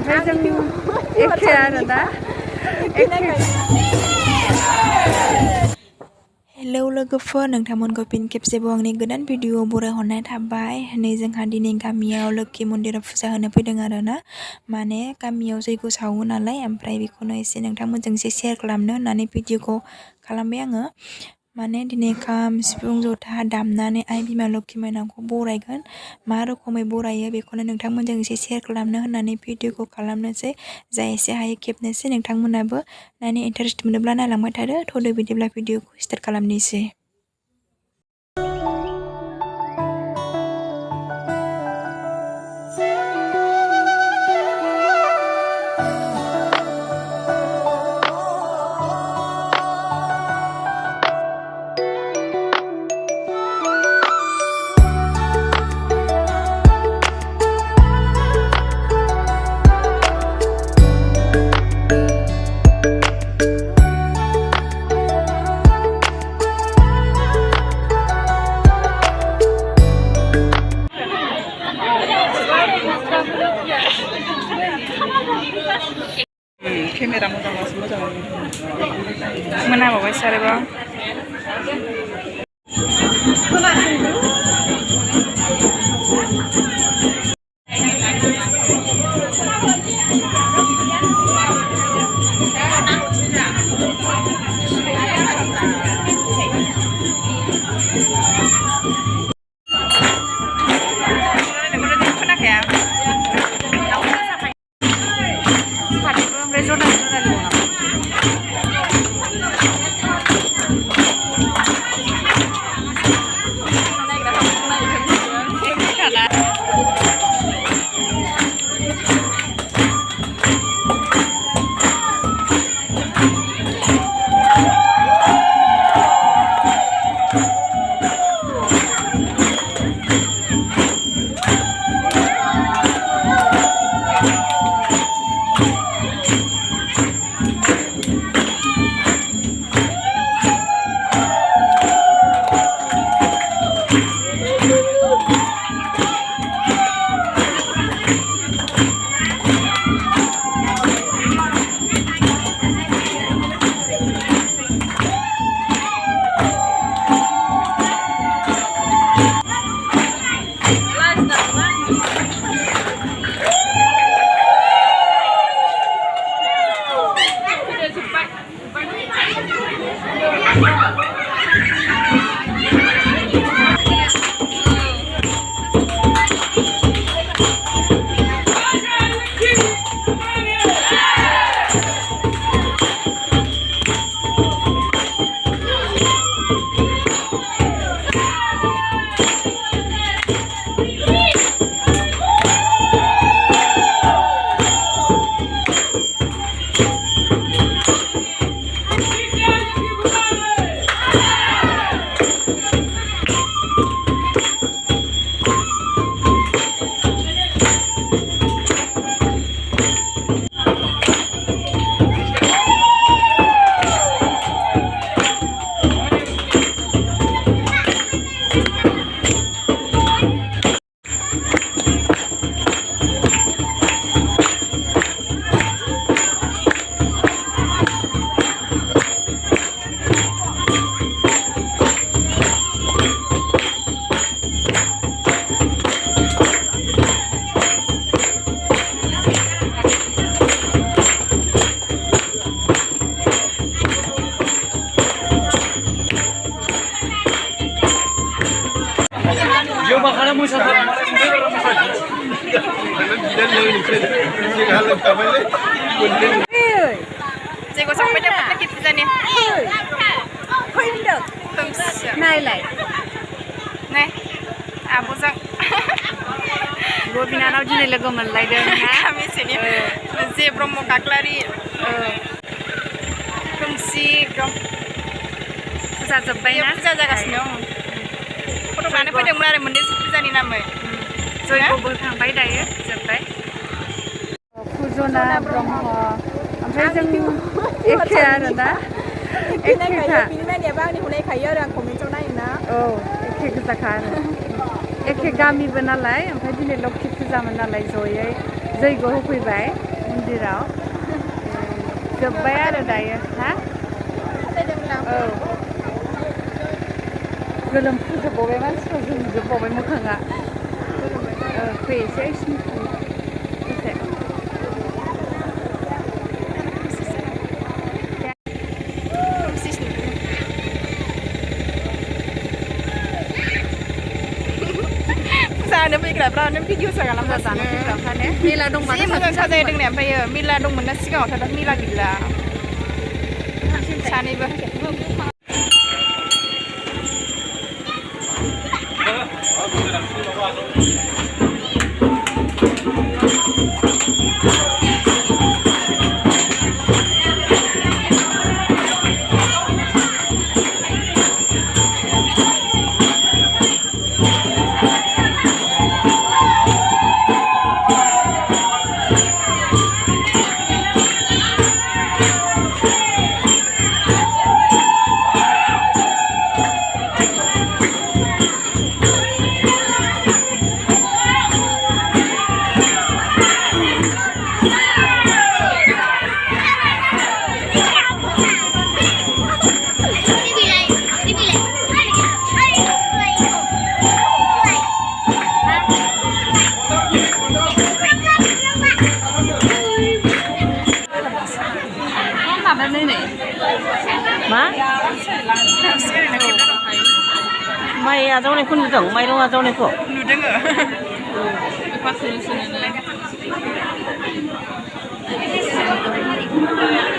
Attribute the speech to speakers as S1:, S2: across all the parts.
S1: ओमफ्राय जों एखे आरो ना
S2: हेलौ लोगोफोर नोंथांमोनखौ फिन खेबसेबाव आंनि गोदान भिडिअ बरायहरनाय थाबाय। नै जोंहा दिनै गामियाव लोखि मन्दिराव फुजा होनो फैदों आरो ना, माने गामियाव जैग सावो नालाय, ओमफ्राय बेखौनो एसे नोंथांमोनजों एसे शेयार खालामनो होननानै भिडिअखौ खालामबाय आङो। माने दिनै खाम सिफुं जथा दामनानै आइ बिमा लोखि मायनावखौ बरायगोन। मा रोखोमै बरायो बेखौनो नोंथांमोनजों एसे शेयार खालामनो होननानै भिडिअखौ खालामनोसै। जा एसे हायो खेबनोसै, नोंथांमोनाबो नायनो इन्टारेस्ट मोनोब्ला नायलांबाय थादो। थ'दो बिदिब्ला भिडिअखौ स्टार्ट खालामनोसै।
S1: केमेरा मोजांबासो मोजां मोनाबावबाय आरोबाव जैग संबाय दां लोखि फुजानि नायलाय नाय आब'जों बिनानाव दिनै लोगो मोनलायदों गामिसेनि जे ब्रह्म काक्लारि खोमसि एकदम फुजा जोब्बाय ना, फुजा जागासिनो दं। फट' लानो फैदोंमोन आरो मोननैसो फुजानि नामै। जयग'बो थांबाय दायो जोब्बाय। फुजना ब्रह्म ओमफ्राय जों एखे आरो ना एखेखा बिनि नायनायाबो आंनि हनायखायो आरो आं कमेन्टआव नायोना। औ एखे गोजाखा आरो एखे गामिबो नालाय, ओमफ्राय दिनै लोखि फुजामोन नालाय जयै जैग' होफैबाय। मन्दिराव जोब्बाय आरो दायो हा औ गोलोमफुजोबबावबाय मानसिफ्रा जोंजोबबावबाय मोखाङा फै एसे दसे जानो फैग्राफ्रानो भिडिअ खालामगासिनो जानो फैग्राफ्रानो मेला दंबा जि मोजां साजायदों ने ओमफ्रायो मेला दंमोन ना सिगाङावथ' दा मेला गैला सानैबो
S3: मा माइ आजावनायखौ नुदों माइरं आजावनायखौ
S1: नुदों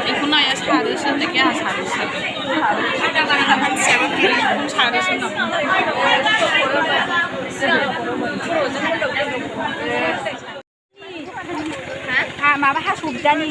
S3: बेखौ नाया सारोसो होननायखाय आंहा सारोसो
S1: माबा हासबजानि